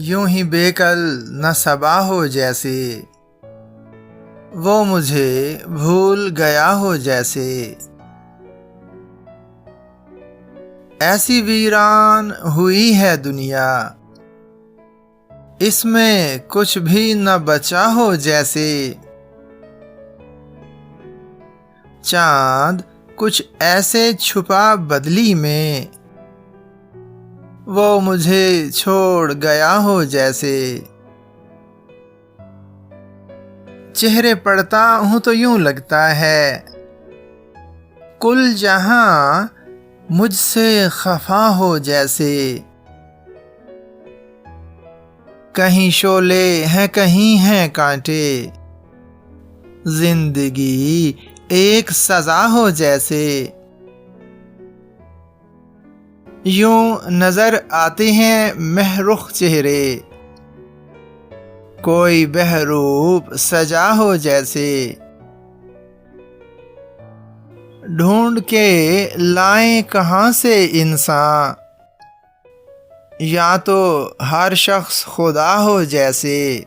यूं ही बेकल न सबा हो जैसे, वो मुझे भूल गया हो जैसे। ऐसी वीरान हुई है दुनिया, इसमें कुछ भी न बचा हो जैसे। चांद कुछ ऐसे छुपा बदली में, वो मुझे छोड़ गया हो जैसे। चेहरे पढ़ता हूं तो यूं लगता है, कुल जहां मुझसे खफा हो जैसे। कहीं शोले हैं कहीं हैं कांटे, जिंदगी एक सजा हो जैसे। यूं नजर आते हैं महरुख चेहरे, कोई बहरूप सजा हो जैसे। ढूंढ के लाएं कहां से इंसान, या तो हर शख्स खुदा हो जैसे।